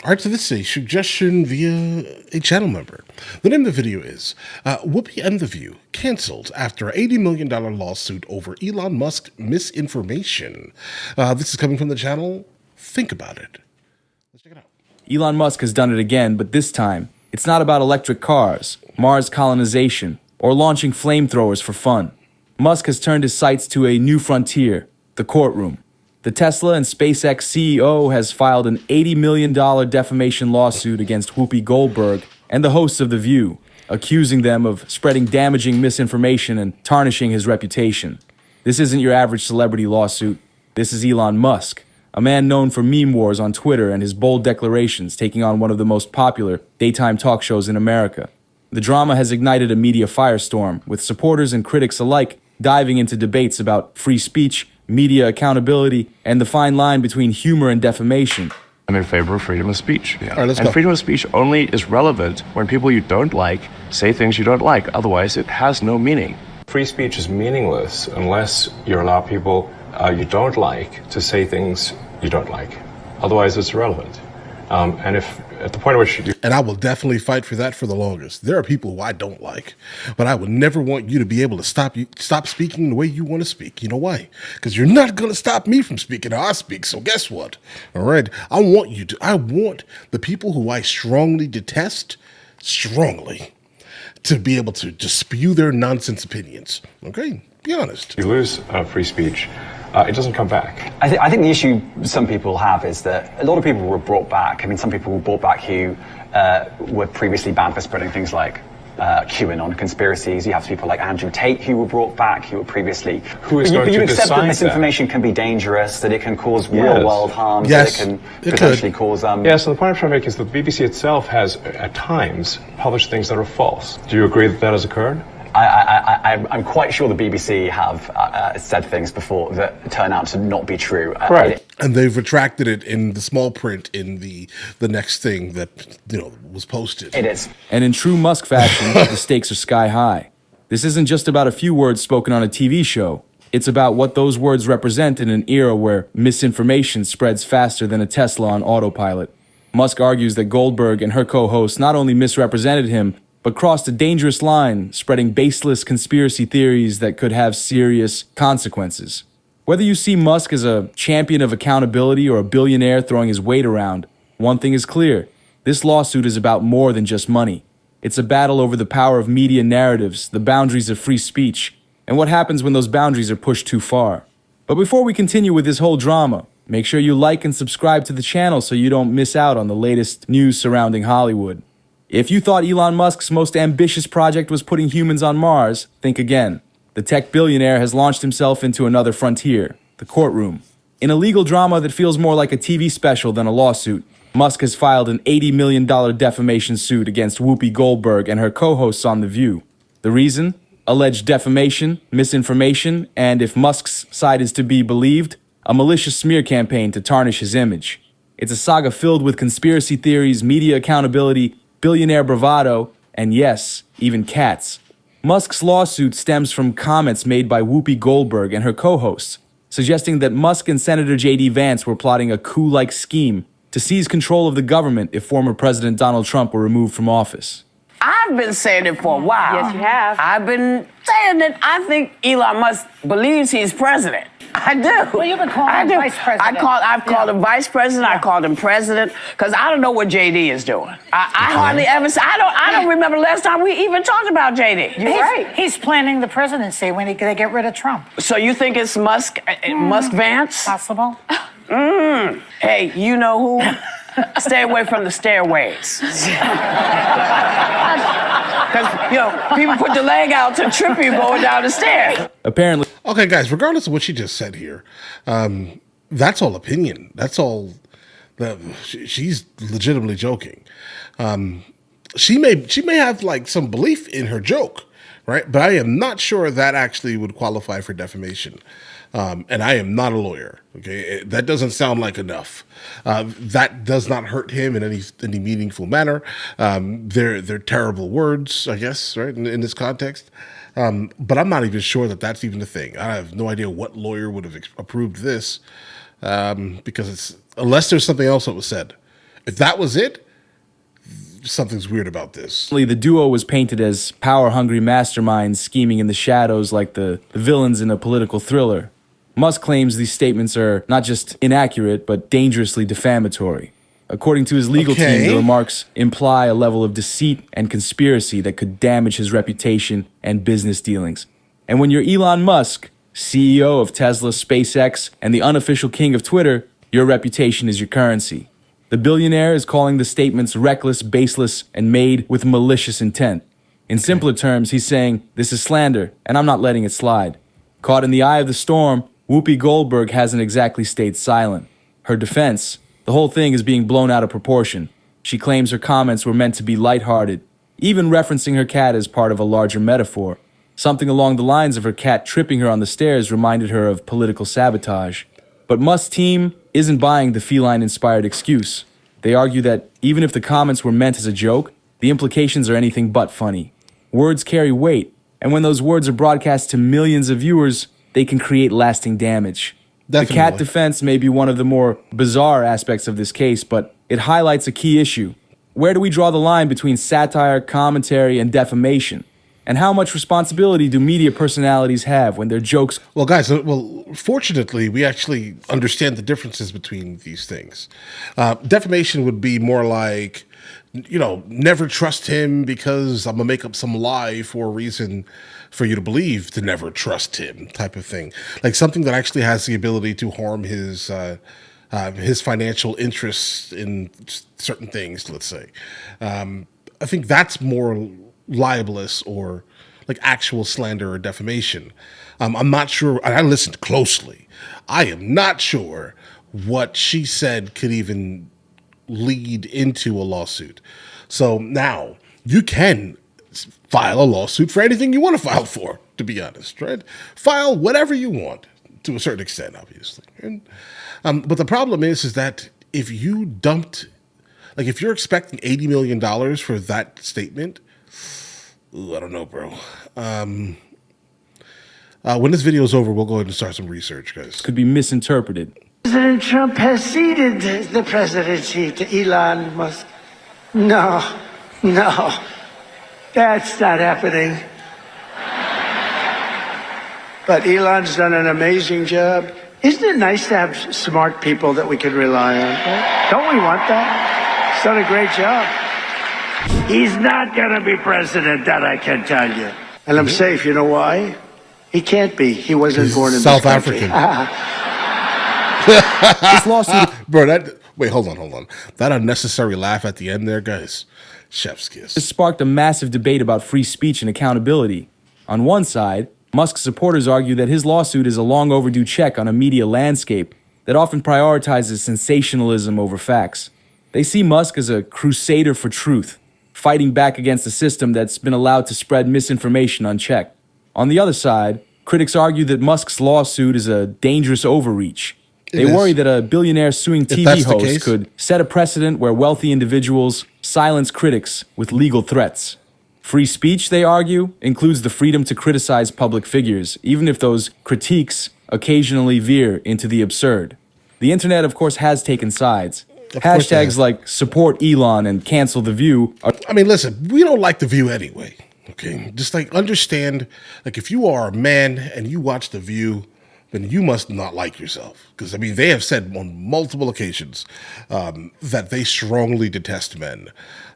All right, so this is a suggestion via a channel member. The name of the video is Whoopi and The View canceled after an $80 million lawsuit over Elon Musk misinformation. This is coming from the channel. Think about it. Let's check it out. Elon Musk has done it again, but this time, it's not about electric cars, Mars colonization, or launching flamethrowers for fun. Musk has turned his sights to a new frontier, the courtroom. The Tesla and SpaceX CEO has filed an $80 million defamation lawsuit against Whoopi Goldberg and the hosts of The View, accusing them of spreading damaging misinformation and tarnishing his reputation. This isn't your average celebrity lawsuit. This is Elon Musk, a man known for meme wars on Twitter and his bold declarations, taking on one of the most popular daytime talk shows in America. The drama has ignited a media firestorm, with supporters and critics alike diving into debates about free speech, media accountability, and the fine line between humor and defamation. I'm in favor of freedom of speech. All right, let's and go. freedom of speech only is relevant when people you don't like say things you don't like. Otherwise, it has no meaning. Free speech is meaningless unless you allow people you don't like to say things you don't like. Otherwise, it's irrelevant. And if at the point at which you... And I will definitely fight for that for the longest. There are people who I don't like, but I would never want you to be able to stop speaking the way you want to speak. You know why? Because you're not going to stop me from speaking how I speak. So guess what? All right. I want the people who I strongly detest, to be able to just spew their nonsense opinions. Okay? Be honest. You lose free speech, it doesn't come back. I think the issue some people have is that a lot of people were brought back. I mean, some people were brought back who were previously banned for spreading things like QAnon conspiracies. You have people like Andrew Tate who were brought back, who were previously... Who is going to accept decide that misinformation can be dangerous, that it can cause real-world harm, Yes, that it it can potentially cause... Yeah, so the point I'm trying to make is that the BBC itself has, at times, published things that are false. Do you agree that that has occurred? I'm quite sure the BBC have said things before that turn out to not be true. Right. And they've retracted it in the small print in the next thing that was posted. It is. And in true Musk fashion, the stakes are sky high. This isn't just about a few words spoken on a TV show. It's about what those words represent in an era where misinformation spreads faster than a Tesla on autopilot. Musk argues that Goldberg and her co-hosts not only misrepresented him, but crossed a dangerous line, spreading baseless conspiracy theories that could have serious consequences. Whether you see Musk as a champion of accountability or a billionaire throwing his weight around, one thing is clear: this lawsuit is about more than just money. It's a battle over the power of media narratives, the boundaries of free speech, and what happens when those boundaries are pushed too far. But before we continue with this whole drama, make sure you like and subscribe to the channel so you don't miss out on the latest news surrounding Hollywood. If you thought Elon Musk's most ambitious project was putting humans on Mars, think again. The tech billionaire has launched himself into another frontier, the courtroom. In a legal drama that feels more like a TV special than a lawsuit, Musk has filed an $80 million defamation suit against Whoopi Goldberg and her co-hosts on The View. The reason? Alleged defamation, misinformation, and, if Musk's side is to be believed, a malicious smear campaign to tarnish his image. It's a saga filled with conspiracy theories, media accountability, billionaire bravado, and yes, even cats. Musk's lawsuit stems from comments made by Whoopi Goldberg and her co-hosts, suggesting that Musk and Senator J.D. Vance were plotting a coup-like scheme to seize control of the government if former President Donald Trump were removed from office. I've been saying it for a while. Yes, you have. I've been saying that I think Elon Musk believes he's president. I do. Well, you've been calling him vice president. I've called him vice president. I called him president because I don't know what JD is doing. I hardly ever. I don't remember last time we even talked about JD. You're right. He's planning the presidency when they get rid of Trump. So you think it's Musk? Musk Vance? Possible. Hey, you know who? Stay away from the stairways. Because, people put the leg out to trip you going down the stairs. Apparently, Okay, guys, regardless of what she just said here, that's all opinion. That's all. She's legitimately joking. She may have like some belief in her joke, right? But I am not sure that actually would qualify for defamation. And I am not a lawyer. Okay, that doesn't sound like enough. That does not hurt him in any meaningful manner. They're terrible words, I guess, right? In this context. But I'm not even sure that that's even a thing. I have no idea what lawyer would have approved this, because unless there's something else that was said. If that was it, something's weird about this. The duo was painted as power-hungry masterminds scheming in the shadows like the villains in a political thriller. Musk claims these statements are not just inaccurate, but dangerously defamatory. According to his legal team, the remarks imply a level of deceit and conspiracy that could damage his reputation and business dealings. And when you're Elon Musk, CEO of Tesla, SpaceX, and the unofficial king of Twitter, your reputation is your currency. The billionaire is calling the statements reckless, baseless, and made with malicious intent. In simpler terms, he's saying, this is slander, and I'm not letting it slide. Caught in the eye of the storm, Whoopi Goldberg hasn't exactly stayed silent. Her defense, the whole thing is being blown out of proportion. She claims her comments were meant to be lighthearted, even referencing her cat as part of a larger metaphor. Something along the lines of her cat tripping her on the stairs reminded her of political sabotage. But Musk's team isn't buying the feline-inspired excuse. They argue that even if the comments were meant as a joke, the implications are anything but funny. Words carry weight, and when those words are broadcast to millions of viewers, they can create lasting damage. Definitely. The cat defense may be one of the more bizarre aspects of this case, but it highlights a key issue. Where do we draw the line between satire, commentary, and defamation? And how much responsibility do media personalities have when their jokes... Well, guys, fortunately, we actually understand the differences between these things. Defamation would be more like, never trust him because I'm going to make up some lie for a reason for you to believe to never trust him type of thing. Like something that actually has the ability to harm his financial interests in certain things, let's say. I think that's more libelous or like actual slander or defamation. I'm not sure. I listened closely. I am not sure what she said could even lead into a lawsuit. So now you can file a lawsuit for anything you want to file for, to be honest, right? File whatever you want to a certain extent, obviously. And, but the problem is that if you dumped, like if you're expecting $80 million for that statement, I don't know, bro. When this video is over, we'll go ahead and start some research, guys. Could be misinterpreted. President Trump has ceded the presidency to Elon Musk. No, that's not happening. But Elon's done an amazing job. Isn't it nice to have smart people that we can rely on? Right? Don't we want that? He's done a great job. He's not going to be president, that I can tell you. And I'm safe. You know why? He can't be. He wasn't born in South this country. African. This lawsuit... Bro, wait, hold on. That unnecessary laugh at the end there, guys. Chef's kiss. It sparked a massive debate about free speech and accountability. On one side, Musk's supporters argue that his lawsuit is a long overdue check on a media landscape that often prioritizes sensationalism over facts. They see Musk as a crusader for truth, fighting back against a system that's been allowed to spread misinformation unchecked. On the other side, critics argue that Musk's lawsuit is a dangerous overreach. They worry that a billionaire suing TV hosts could set a precedent where wealthy individuals silence critics with legal threats. Free speech, they argue, includes the freedom to criticize public figures, even if those critiques occasionally veer into the absurd. The internet, of course, has taken sides. Hashtags like support Elon and cancel The View are... I mean, listen, we don't like The View anyway, okay? Just like understand, like if you are a man and you watch The View, then you must not like yourself. Because, I mean, they have said on multiple occasions that they strongly detest men.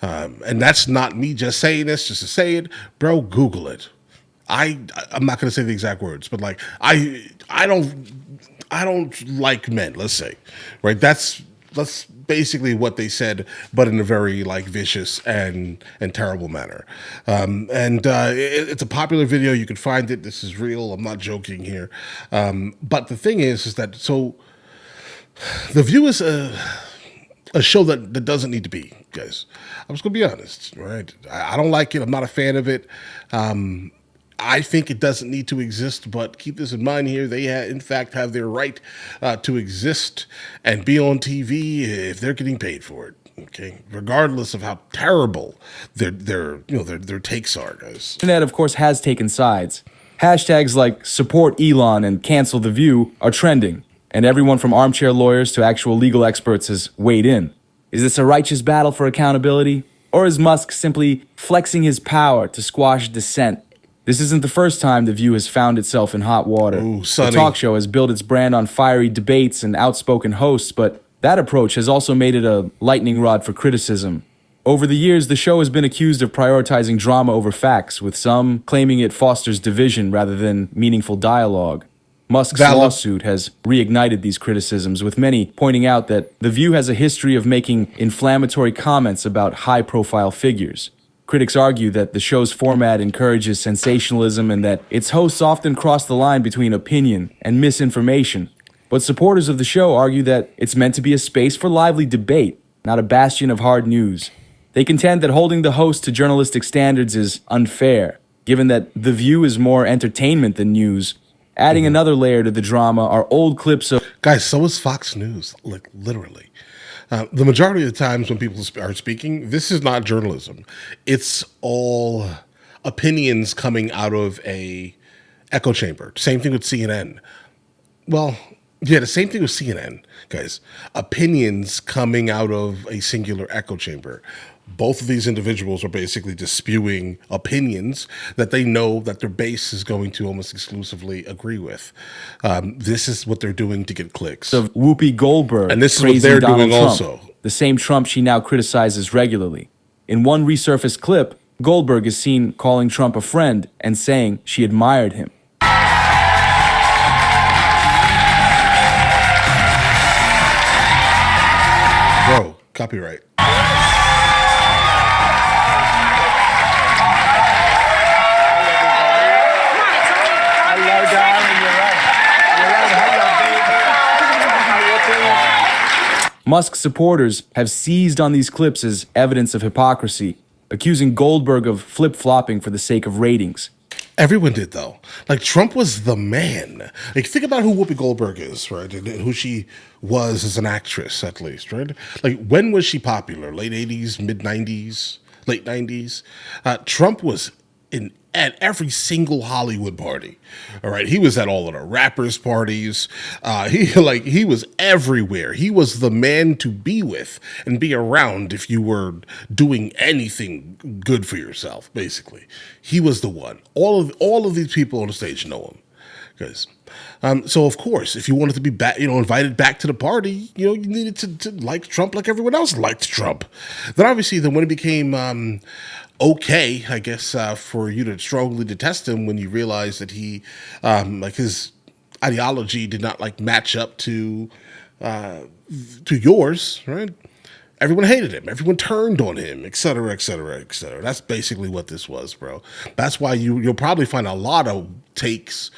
And that's not me just saying this just to say it. Bro, Google it. I'm not going to say the exact words, but like, I don't like men, let's say, right? That's basically what they said, but in a very like vicious and terrible manner. It's a popular video. You can find it. This is real. I'm not joking here. But the thing is that so The View is a show that doesn't need to be, guys. I'm just gonna be honest, right? I don't like it. I'm not a fan of it. I think it doesn't need to exist, but keep this in mind here. They, in fact, have their right to exist and be on TV if they're getting paid for it. Okay, regardless of how terrible their takes are, guys. The internet, of course, has taken sides. Hashtags like support Elon and cancel The View are trending, and everyone from armchair lawyers to actual legal experts has weighed in. Is this a righteous battle for accountability? Or is Musk simply flexing his power to squash dissent? This isn't the first time The View has found itself in hot water. Ooh, the Sonny. talk show has built its brand on fiery debates and outspoken hosts, but that approach has also made it a lightning rod for criticism. Over the years, the show has been accused of prioritizing drama over facts, with some claiming it fosters division rather than meaningful dialogue. Musk's Valid. lawsuit has reignited these criticisms, with many pointing out that The View has a history of making inflammatory comments about high-profile figures. Critics argue that the show's format encourages sensationalism and that its hosts often cross the line between opinion and misinformation. But supporters of the show argue that it's meant to be a space for lively debate, not a bastion of hard news. They contend that holding the host to journalistic standards is unfair, given that The View is more entertainment than news. Adding another layer to the drama are old clips of... Guys, so is Fox News, like literally. The majority of the times when people are speaking, this is not journalism. It's all opinions coming out of a echo chamber. Same thing with CNN. Well, yeah, the same thing with CNN, guys. Opinions coming out of a singular echo chamber. Both of these individuals are basically just spewing opinions that they know that their base is going to almost exclusively agree with. This is what they're doing to get clicks. Of Whoopi Goldberg, And this is what praising they're Donald doing Trump, also. the same Trump she now criticizes regularly. In one resurfaced clip, Goldberg is seen calling Trump a friend and saying she admired him. Bro, copyright. Hello, darling. You're right. Hello, baby. Musk's supporters have seized on these clips as evidence of hypocrisy, accusing Goldberg of flip-flopping for the sake of ratings. Everyone did, though. Like, Trump was the man. Like, think about who Whoopi Goldberg is, right? And who she was as an actress, at least, right? Like, when was she popular? Late 80s, mid 90s, late 90s? Trump was at every single Hollywood party. All right. He was at all of the rappers' parties. He was everywhere. He was the man to be with and be around if you were doing anything good for yourself, basically. He was the one. All of these people on the stage know him. Guys. So of course, if you wanted to be back, invited back to the party, you needed to like Trump like everyone else liked Trump. Then obviously, when it became okay, I guess, for you to strongly detest him when you realize that he, his ideology did not match up to yours, right? Everyone hated him. Everyone turned on him, et cetera, et cetera, et cetera. That's basically what this was, bro. That's why you'll probably find a lot of takes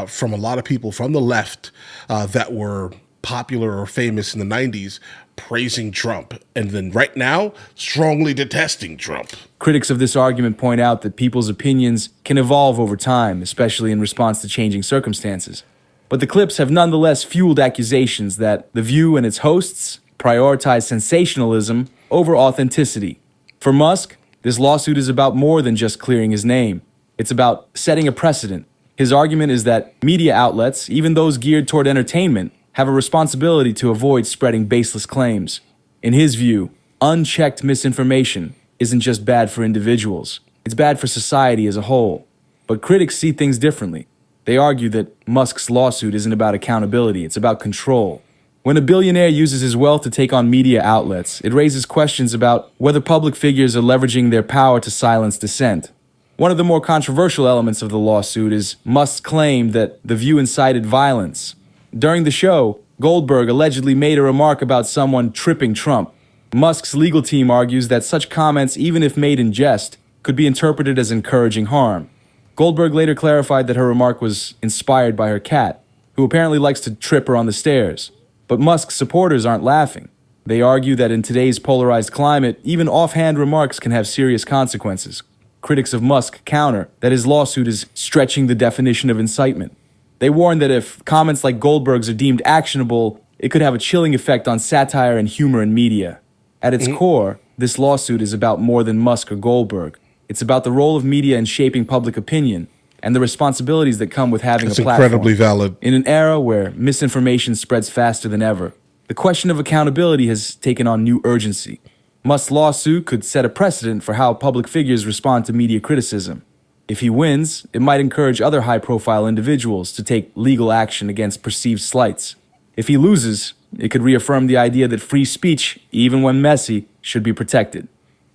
from a lot of people from the left that were popular or famous in the 90s praising Trump, and then right now, strongly detesting Trump. Critics of this argument point out that people's opinions can evolve over time, especially in response to changing circumstances. But the clips have nonetheless fueled accusations that The View and its hosts prioritize sensationalism over authenticity. For Musk, this lawsuit is about more than just clearing his name. It's about setting a precedent. His argument is that media outlets, even those geared toward entertainment, have a responsibility to avoid spreading baseless claims. In his view, unchecked misinformation isn't just bad for individuals. It's bad for society as a whole. But critics see things differently. They argue that Musk's lawsuit isn't about accountability, it's about control. When a billionaire uses his wealth to take on media outlets, it raises questions about whether public figures are leveraging their power to silence dissent. One of the more controversial elements of the lawsuit is Musk's claim that The View incited violence. During the show, Goldberg allegedly made a remark about someone tripping Trump. Musk's legal team argues that such comments, even if made in jest, could be interpreted as encouraging harm. Goldberg later clarified that her remark was inspired by her cat, who apparently likes to trip her on the stairs. But Musk's supporters aren't laughing. They argue that in today's polarized climate, even offhand remarks can have serious consequences. Critics of Musk counter that his lawsuit is stretching the definition of incitement. They warn that if comments like Goldberg's are deemed actionable, it could have a chilling effect on satire and humor in media. At its core, this lawsuit is about more than Musk or Goldberg. It's about the role of media in shaping public opinion and the responsibilities that come with having That's a platform. incredibly valid. In an era where misinformation spreads faster than ever, the question of accountability has taken on new urgency. Musk's lawsuit could set a precedent for how public figures respond to media criticism. If he wins, it might encourage other high-profile individuals to take legal action against perceived slights. If he loses, it could reaffirm the idea that free speech, even when messy, should be protected.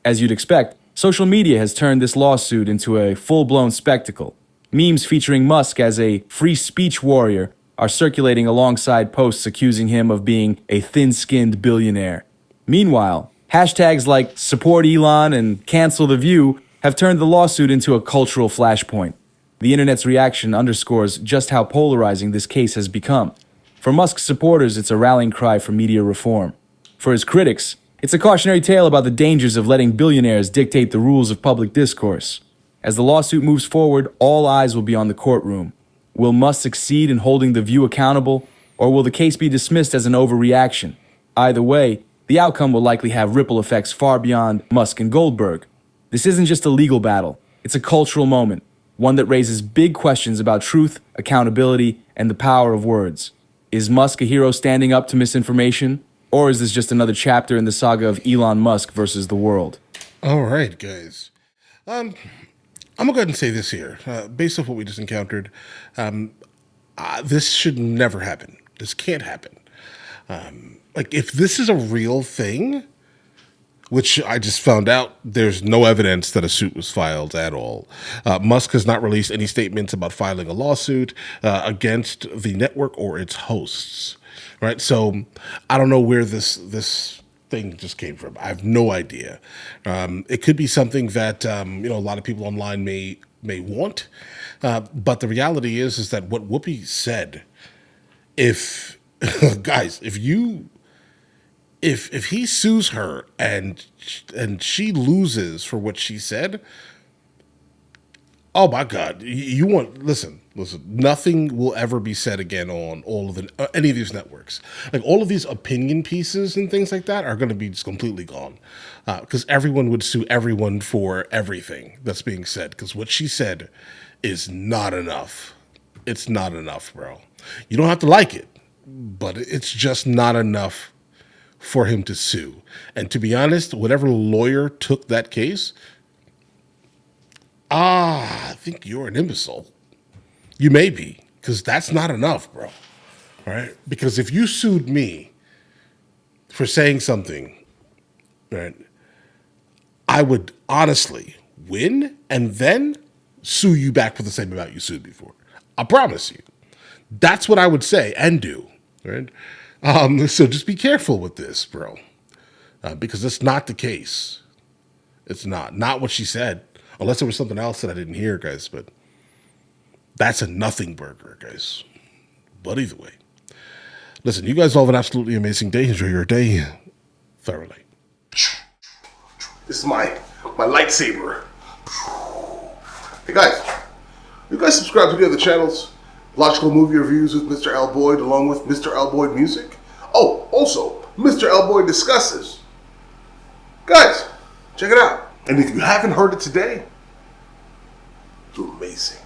As you'd expect, social media has turned this lawsuit into a full-blown spectacle. Memes featuring Musk as a free speech warrior are circulating alongside posts accusing him of being a thin-skinned billionaire. Meanwhile, hashtags like support Elon and cancel the view have turned the lawsuit into a cultural flashpoint. The internet's reaction underscores just how polarizing this case has become. For Musk's supporters, it's a rallying cry for media reform. For his critics, it's a cautionary tale about the dangers of letting billionaires dictate the rules of public discourse. As the lawsuit moves forward, all eyes will be on the courtroom. Will Musk succeed in holding the View accountable, or will the case be dismissed as an overreaction? Either way, the outcome will likely have ripple effects far beyond Musk and Goldberg. This isn't just a legal battle, it's a cultural moment, one that raises big questions about truth, accountability, and the power of words. Is Musk a hero standing up to misinformation? Or is this just another chapter in the saga of Elon Musk versus the world? All right, guys. I'm going to go ahead and say this here. Based off what we just encountered, this should never happen. This can't happen. If this is a real thing, which I just found out there's no evidence that a suit was filed at all. Musk has not released any statements about filing a lawsuit against the network or its hosts. Right, so I don't know where this thing just came from. I have no idea. It could be something that a lot of people online may want, but the reality is that what Whoopi said. If guys, if he sues her and she loses for what she said, oh my God, listen, nothing will ever be said again on any of these networks. Like all of these opinion pieces and things like that are going to be just completely gone. Because everyone would sue everyone for everything that's being said. Because what she said is not enough. It's not enough, bro. You don't have to like it, but it's just not enough for him to sue. And to be honest, whatever lawyer took that case, I think you're an imbecile. You may be, because that's not enough, bro. All right? Because if you sued me for saying something, right, I would honestly win and then sue you back for the same amount you sued me for. I promise you. That's what I would say and do, right? So just be careful with this, bro, because it's not the case. It's not what she said, unless there was something else that I didn't hear, guys. But that's a nothing burger, guys. But either way, listen, you guys all have an absolutely amazing day. Enjoy your day thoroughly. This is my lightsaber. Hey guys, you guys subscribe to the other channels? Logical Movie Reviews with Mr. L. Boyd, along with Mr. L. Boyd Music. Oh, also, Mr. L. Boyd Discusses. Guys, check it out. And if you haven't heard it today, it's amazing.